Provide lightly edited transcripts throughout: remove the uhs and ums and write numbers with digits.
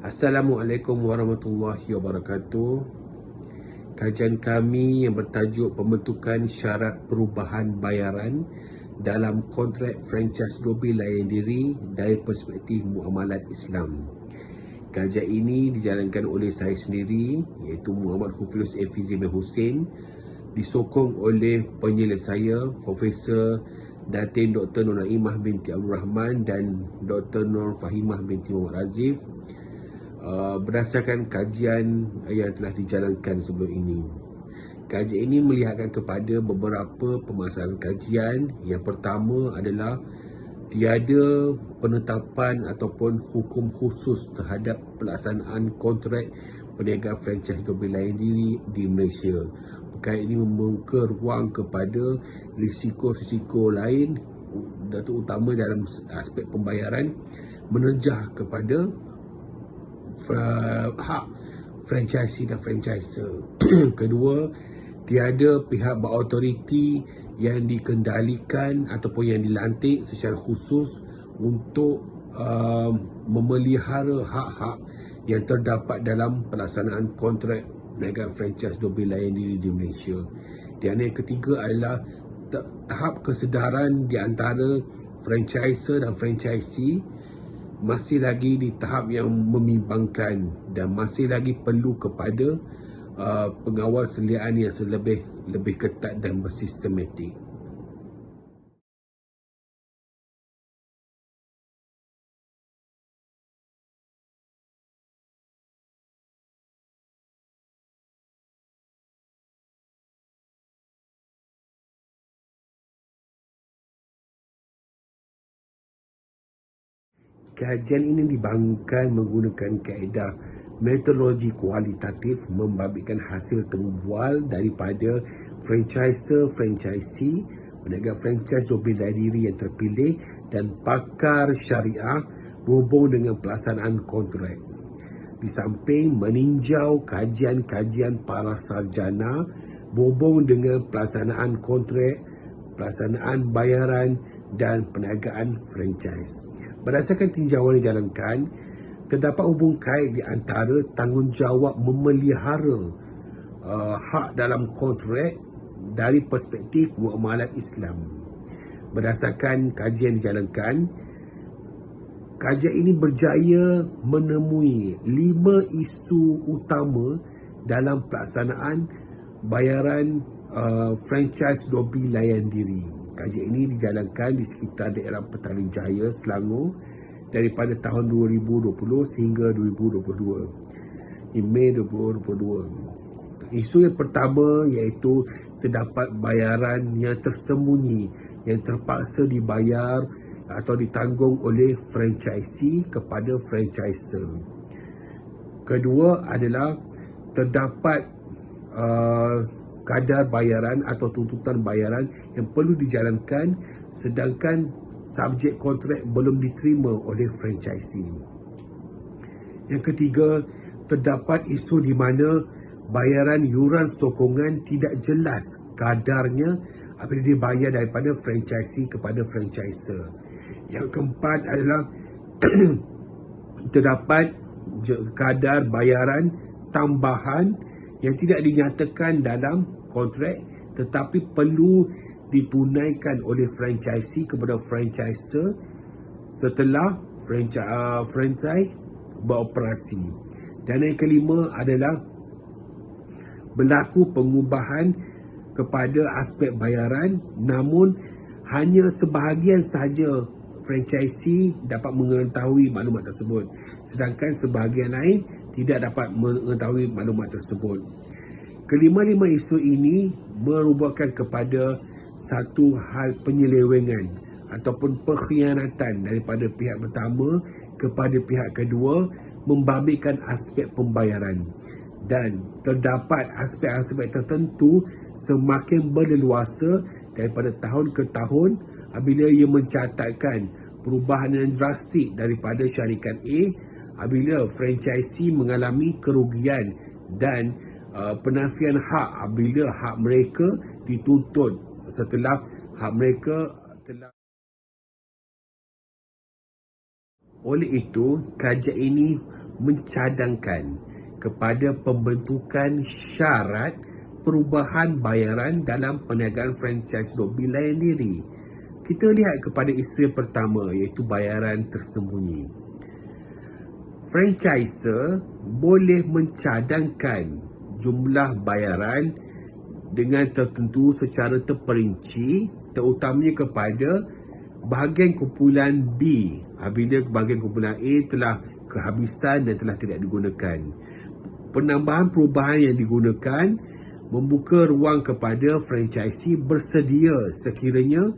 Assalamualaikum warahmatullahi wabarakatuh. Kajian kami yang bertajuk pembentukan syarat perubahan bayaran dalam kontrak franchise dobil layan diri dari perspektif muamalat Islam. Kajian ini dijalankan oleh saya sendiri, iaitu Muhammad Hufiz Efizi bin Hussein, disokong oleh penyelesaian saya, Profesor Datin Dr. Nur Naimah binti Abdul Rahman dan Dr. Nur Fahimah binti Muhammad Razif, berdasarkan kajian yang telah dijalankan sebelum ini. Kajian ini melihatkan kepada beberapa permasalahan kajian. Yang pertama adalah tiada penetapan ataupun hukum khusus terhadap pelaksanaan kontrak perniagaan franchise dobil layan diri di Malaysia. Perkara ini membuka ruang kepada risiko-risiko lain, terutama dalam aspek pembayaran, menerjah kepada hak franchisee dan franchiser. Kedua, tiada pihak berautoriti yang dikendalikan ataupun yang dilantik secara khusus untuk memelihara hak-hak yang terdapat dalam pelaksanaan kontrak perniagaan franchise dobil layan diri di Malaysia. Dan yang ketiga adalah tahap kesedaran di antara franchiser dan franchisee masih lagi di tahap yang membimbangkan dan masih lagi perlu kepada pengawal seliaan yang lebih ketat dan bersistematik. Kajian ini dibangunkan menggunakan kaedah metodologi kualitatif membabitkan hasil temu bual daripada franchiser, franchisee, pedagang franchise dobil layan diri yang terpilih dan pakar syariah berhubung dengan pelaksanaan kontrak. Di samping meninjau kajian-kajian para sarjana berhubung dengan pelaksanaan kontrak, pelaksanaan bayaran dan perniagaan franchise. Berdasarkan tinjauan yang dijalankan, terdapat hubung kait di antara tanggungjawab memelihara hak dalam kontrak dari perspektif muamalat Islam. Berdasarkan kajian yang dijalankan, kajian ini berjaya menemui 5 isu utama dalam pelaksanaan bayaran franchise dobil layan diri. Kajian ini dijalankan di sekitar daerah Petaling Jaya, Selangor daripada tahun 2020 sehingga 2022. Mei 2022. Isu yang pertama iaitu terdapat bayaran yang tersembunyi yang terpaksa dibayar atau ditanggung oleh franchisee kepada franchiser. Kedua adalah terdapat kadar bayaran atau tuntutan bayaran yang perlu dijalankan sedangkan subjek kontrak belum diterima oleh franchisee. Yang ketiga, terdapat isu di mana bayaran yuran sokongan tidak jelas kadarnya apabila dibayar daripada franchisee kepada franchiser. Yang keempat adalah terdapat kadar bayaran tambahan yang tidak dinyatakan dalam kontrak tetapi perlu ditunaikan oleh franchisee kepada franchiser setelah franchise beroperasi. Dan yang kelima adalah berlaku pengubahan kepada aspek bayaran namun hanya sebahagian sahaja franchisee dapat mengetahui maklumat tersebut sedangkan sebahagian lain tidak dapat mengetahui maklumat tersebut. Kelima-lima isu ini merupakan kepada satu hal penyelewengan ataupun pengkhianatan daripada pihak pertama kepada pihak kedua membabitkan aspek pembayaran dan terdapat aspek-aspek tertentu semakin berleluasa daripada tahun ke tahun apabila ia mencatatkan perubahan yang drastik daripada syarikat A apabila franchisee mengalami kerugian dan penafian hak apabila hak mereka dituntut setelah hak mereka telah. Oleh itu, kajian ini mencadangkan kepada pembentukan syarat perubahan bayaran dalam perniagaan franchise dok bila sendiri. Kita lihat kepada isu yang pertama, iaitu bayaran tersembunyi. Franchisor boleh mencadangkan jumlah bayaran dengan tertentu secara terperinci, terutamanya kepada bahagian kumpulan B apabila bahagian kumpulan A telah kehabisan dan telah tidak digunakan. Penambahan perubahan yang digunakan membuka ruang kepada franchisee bersedia sekiranya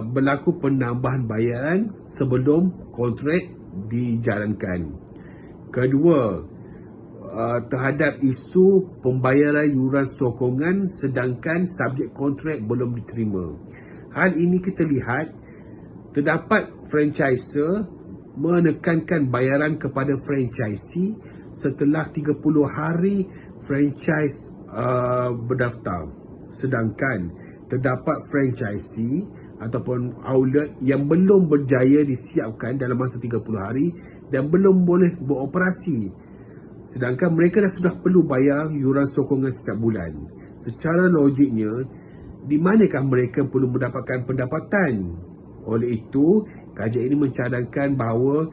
berlaku penambahan bayaran sebelum kontrak dijalankan. Kedua, terhadap isu pembayaran yuran sokongan sedangkan subjek kontrak belum diterima. Hal ini kita lihat terdapat franchisor menekankan bayaran kepada franchisee setelah 30 hari franchise berdaftar, sedangkan terdapat franchisee ataupun outlet yang belum berjaya disiapkan dalam masa 30 hari dan belum boleh beroperasi, sedangkan mereka sudah perlu bayar yuran sokongan setiap bulan. Secara logiknya, di manakah mereka perlu mendapatkan pendapatan? Oleh itu, kajian ini mencadangkan bahawa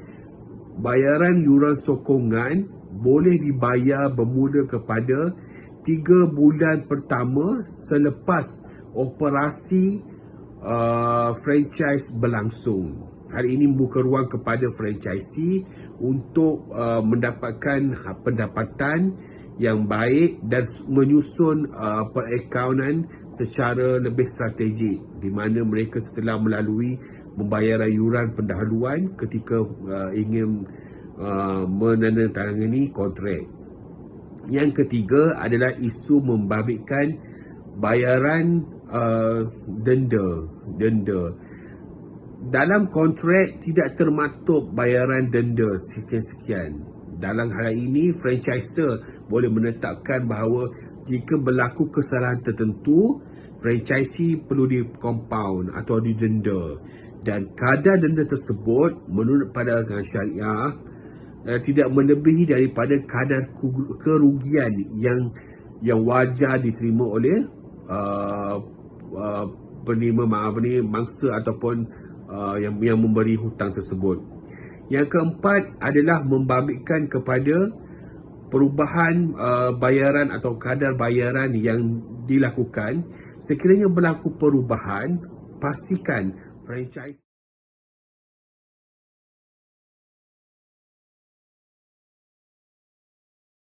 bayaran yuran sokongan boleh dibayar bermula kepada 3 bulan pertama selepas operasi franchise berlangsung. Hal ini membuka ruang kepada franchisee untuk mendapatkan pendapatan yang baik dan menyusun perakaunan secara lebih strategik, di mana mereka setelah melalui pembayaran yuran pendahuluan ketika ingin menandatangani kontrak. Yang ketiga adalah isu membabitkan bayaran denda. Dalam kontrak tidak termaktub bayaran denda sekian-sekian. Dalam hal ini, franchisor boleh menetapkan bahawa jika berlaku kesalahan tertentu, franchisee perlu di-compound atau didenda. Dan kadar denda tersebut menurut pandangan syariah tidak melebihi daripada kadar kerugian yang wajar diterima oleh penerima mangsa ataupun yang memberi hutang tersebut. Yang keempat adalah membabitkan kepada perubahan bayaran atau kadar bayaran yang dilakukan. Sekiranya berlaku perubahan, pastikan franchise